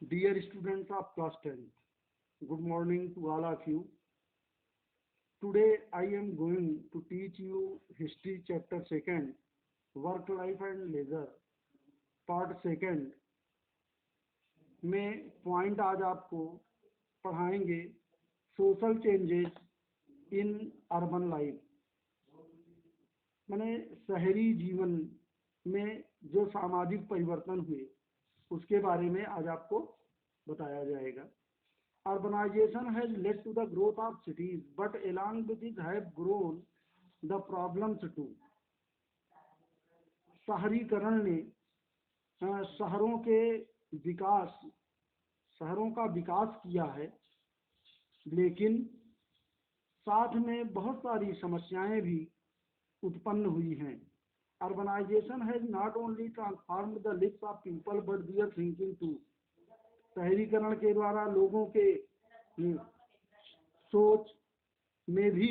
Dear students of class 10th, good morning to all of you. Today I am going to teach you History chapter 2nd, Work Life and Leisure, part 2nd में point आज आपको पढ़ाएंगे social changes in urban life, माने शहरी जीवन में जो सामाजिक परिवर्तन हुए उसके बारे में आज आपको बताया जाएगा। Urbanization has led to the growth of cities, but along with it have grown the problems too. शहरीकरण ने शहरों का विकास किया है, लेकिन साथ में बहुत सारी समस्याएं भी उत्पन्न हुई हैं। Urbanization has not only transformed the lives of people but their thinking too. शहरीकरण के द्वारा लोगों के सोच में भी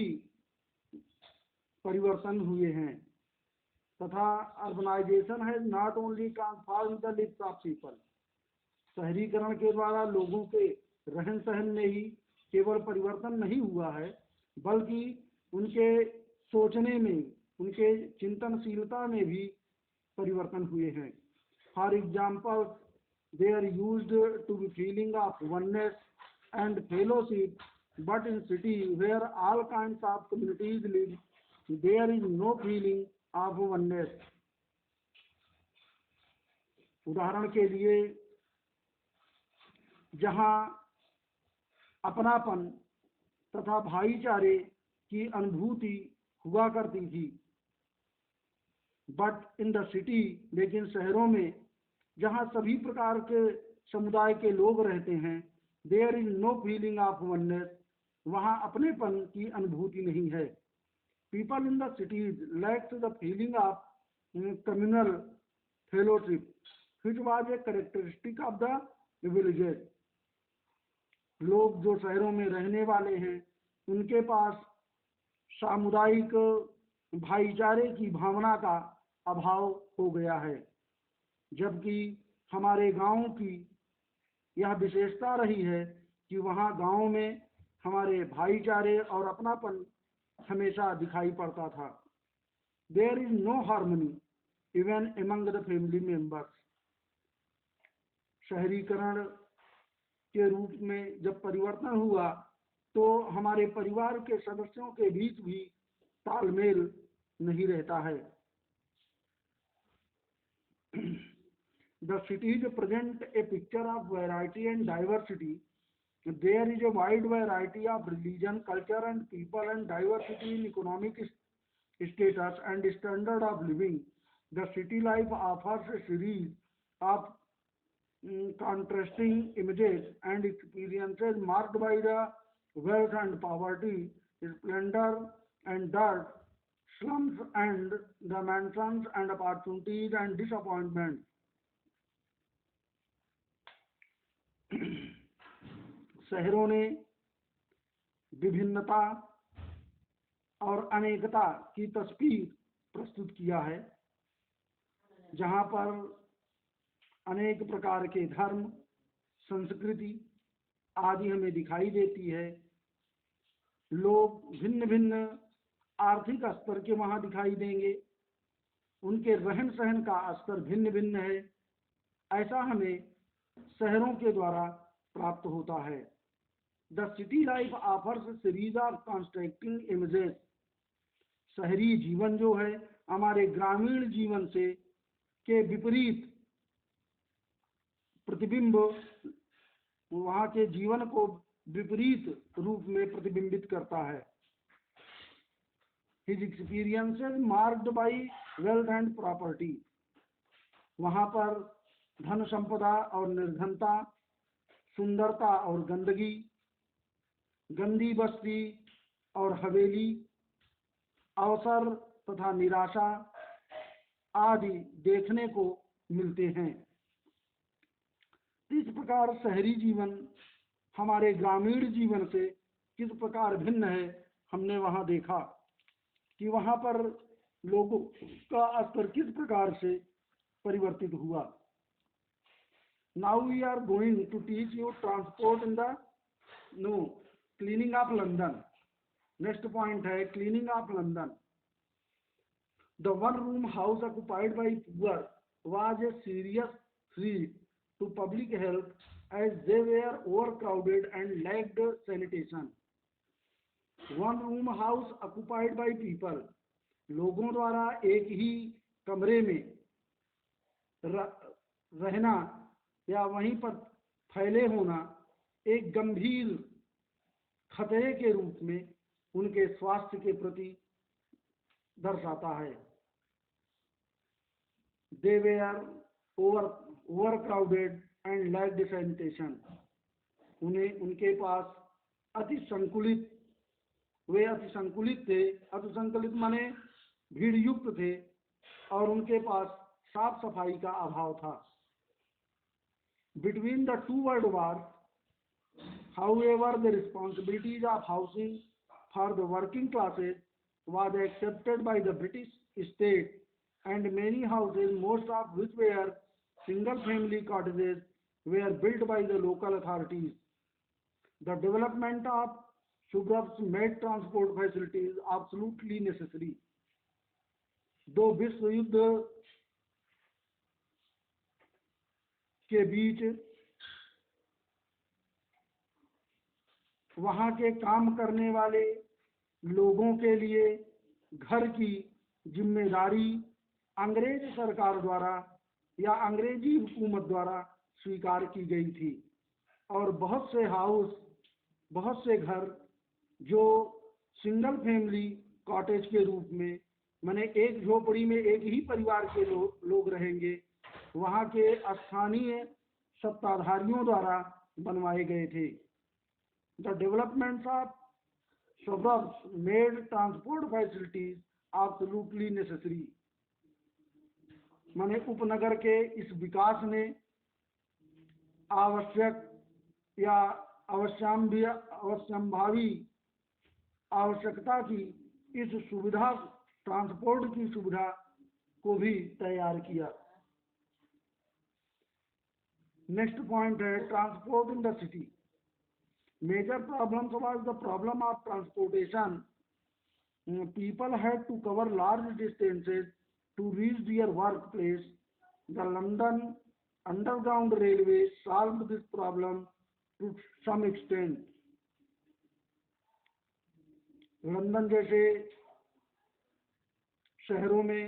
परिवर्तन हुए हैं तथा urbanisation has not only transform the lives of people, शहरीकरण के द्वारा लोगों के रहन सहन में ही केवल परिवर्तन नहीं हुआ है बल्कि उनके सोचने में, उनके चिंतनशीलता में भी परिवर्तन हुए हैं। For example, they are used to be feeling of oneness and fellowship, but in city where all kinds of communities live, there is no feeling of oneness. उदाहरण के लिए, जहाँ अपनापन तथा भाईचारे की अनुभूति हुआ करती थी, बट इन द सिटी, लेकिन शहरों में जहाँ सभी प्रकार के समुदाय के लोग रहते हैं, there is no feeling of oneness, वहाँ अपनेपन की अनुभूति नहीं है। People in the cities lacks the feeling of communal fellowship which was a characteristic of the villages. लोग जो शहरों में रहने वाले हैं उनके पास सामुदायिक भाईचारे की भावना का अभाव हो गया है, जबकि हमारे गांव की यह विशेषता रही है कि वहाँ गांव में हमारे भाईचारे और अपनापन हमेशा दिखाई पड़ता था। There is no harmony even among the family members. शहरीकरण के रूप में जब परिवर्तन हुआ तो हमारे परिवार के सदस्यों के बीच भी तालमेल नहीं रहता है। The cities present a picture of variety and diversity. There is a wide variety of religion, culture and people, and diversity in economic status and standard of living. The city life offers a series of contrasting images and experiences marked by the wealth and poverty, splendor and dirt, slums and the mansions, and opportunities and disappointments. शहरों ने विभिन्नता और अनेकता की तस्वीर प्रस्तुत किया है, जहां पर अनेक प्रकार के धर्म, संस्कृति आदि हमें दिखाई देती है। लोग भिन्न भिन्न आर्थिक स्तर के वहां दिखाई देंगे, उनके रहन सहन का स्तर भिन्न भिन्न है। ऐसा हमें शहरों के द्वारा प्राप्त होता है। The city life offers series of contrasting images. शहरी जीवन जो है हमारे ग्रामीण जीवन से के विपरीत प्रतिबिंब, वहाँ के जीवन को विपरीत रूप में प्रतिबिंबित करता है। His experiences marked by wealth and property. वहाँ पर धन संपदा और निर्धनता, सुंदरता और गंदगी, गंदी बस्ती और हवेली, अवसर तथा निराशा आदि देखने को मिलते हैं। इस प्रकार शहरी जीवन हमारे ग्रामीण जीवन से किस प्रकार भिन्न है, हमने वहाँ देखा कि वहाँ पर लोगों का स्तर किस प्रकार से परिवर्तित हुआ। Now we are going to teach you transport in the no cleaning of London. Next point है cleaning of London. The one-room house occupied by poor was a serious threat to public health as they were overcrowded and lacked sanitation. One-room house occupied by people, लोगों द्वारा एक ही कमरे में रहना या वहीं पर फैले होना एक गंभीर खतरे के रूप में उनके स्वास्थ्य के प्रति दर्शाता है। They were overcrowded and lacked sanitation. उनके पास वे अति संकुलित थे। अति संकुलित माने भीड़ युक्त थे और उनके पास साफ सफाई का अभाव था। Between the two world wars, however, the responsibilities of housing for the working classes was accepted by the British state, and many houses, most of which were single-family cottages, were built by the local authorities. The development of suburbs made transport facilities absolutely necessary. दो विश्व युद्ध के बीच वहां के काम करने वाले लोगों के लिए घर की जिम्मेदारी अंग्रेज सरकार द्वारा या अंग्रेजी हुकूमत द्वारा स्वीकार की गई थी और बहुत से घर जो सिंगल फैमिली कॉटेज के रूप में माने एक झोपड़ी में एक ही परिवार के लोग रहेंगे वहां के स्थानीय सत्ताधारियों द्वारा बनवाए गए थे। The development of suburbs made transport facilities absolutely necessary. माने उपनगर के इस विकास ने आवश्यक या अवश्यंभावी आवश्यकता की इस सुविधा ट्रांसपोर्ट की सुविधा को भी तैयार किया। नेक्स्ट पॉइंट है transport in the city. Major problems was the problem of transportation. People had to cover large distances to reach their workplace. The London Underground Railway solved this problem to some extent. London जैसे शहरों में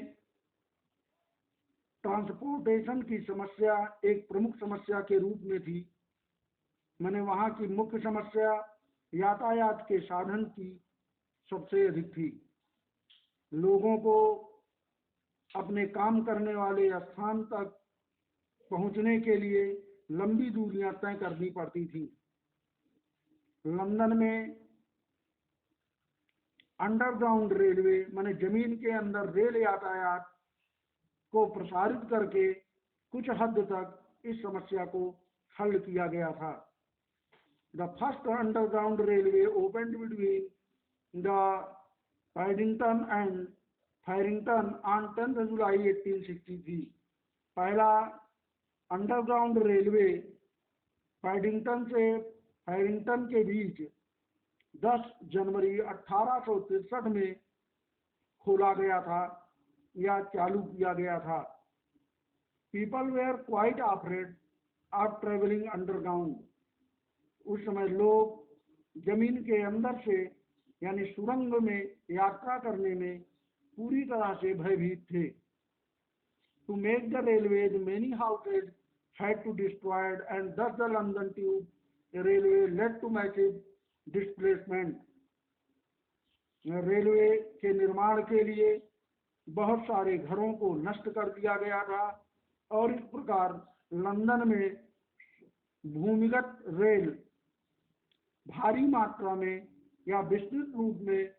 transportation की समस्या एक प्रमुख समस्या के रूप में थी। मैंने वहां की मुख्य समस्या यातायात के साधन की सबसे अधिक थी। लोगों को अपने काम करने वाले स्थान तक पहुंचने के लिए लंबी दूरियां तय करनी पड़ती थी। लंदन में अंडरग्राउंड रेलवे माने जमीन के अंदर रेल यातायात को प्रसारित करके कुछ हद तक इस समस्या को हल किया गया था। The first underground railway opened between the Paddington and Farrington on 10th July 1863. पहला अंडरग्राउंड रेलवे पैडिंगटन से फैरिंगटन के बीच 10 जनवरी 1863 में खोला गया था या चालू किया गया था। People were quite afraid of traveling underground. उस समय लोग जमीन के अंदर से यानी सुरंग में यात्रा करने में पूरी तरह से भयभीत थे। To make the railways, many houses had to be destroyed, and thus the London Tube railway led to massive displacement. Railway के निर्माण के लिए बहुत सारे घरों को नष्ट कर दिया गया था और इस प्रकार लंदन में भूमिगत रेल भारी मात्रा में या विस्तृत रूप में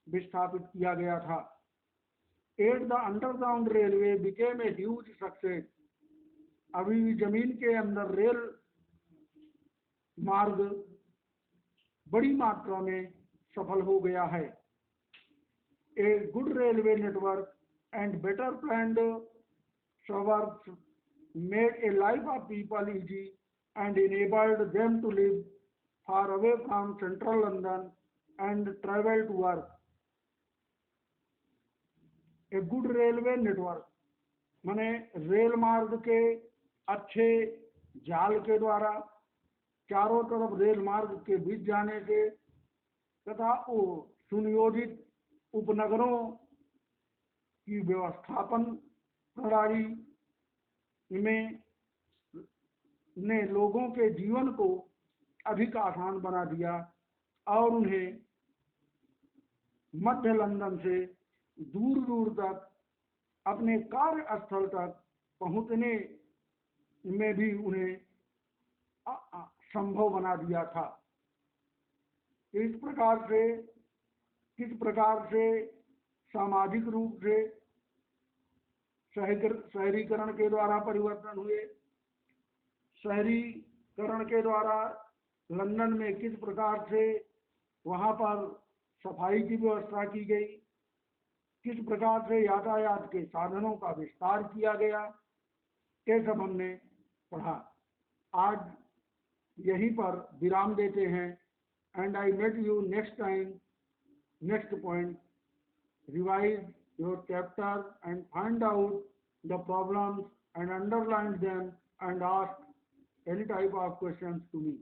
विस्थापित किया गया था। At the underground railway became a huge success. अभी भी जमीन के अंदर रेल मार्ग बड़ी मात्रा में सफल हो गया है। A good railway network and better planned suburbs made a life of people easy and enabled them to live far away from central London and travel to work. A good railway network माने rail मार्ग के अच्छे जाल के द्वारा चारों तरफ rail मार्ग के बीच जाने से तथा वो सुनियोजित उपनगरों की व्यवस्थापन प्रणाली में ने लोगों के जीवन को अधिक आसान बना दिया और उन्हें मध्य लंदन से दूर दूर तक अपने कार्य स्थल तक पहुंचने में भी उन्हें संभव बना दिया था। किस प्रकार से सामाजिक रूप से शहरीकरण के द्वारा परिवर्तन हुए, शहरीकरण के द्वारा लंदन में किस प्रकार से वहाँ पर सफाई की व्यवस्था की गई, किस प्रकार से यातायात के साधनों का विस्तार किया गया, ये सब हमने पढ़ा। आज यहीं पर विराम देते हैं। And I met you next time, next point. Revise your chapter and find out the problems and underline them and ask any type of questions to me.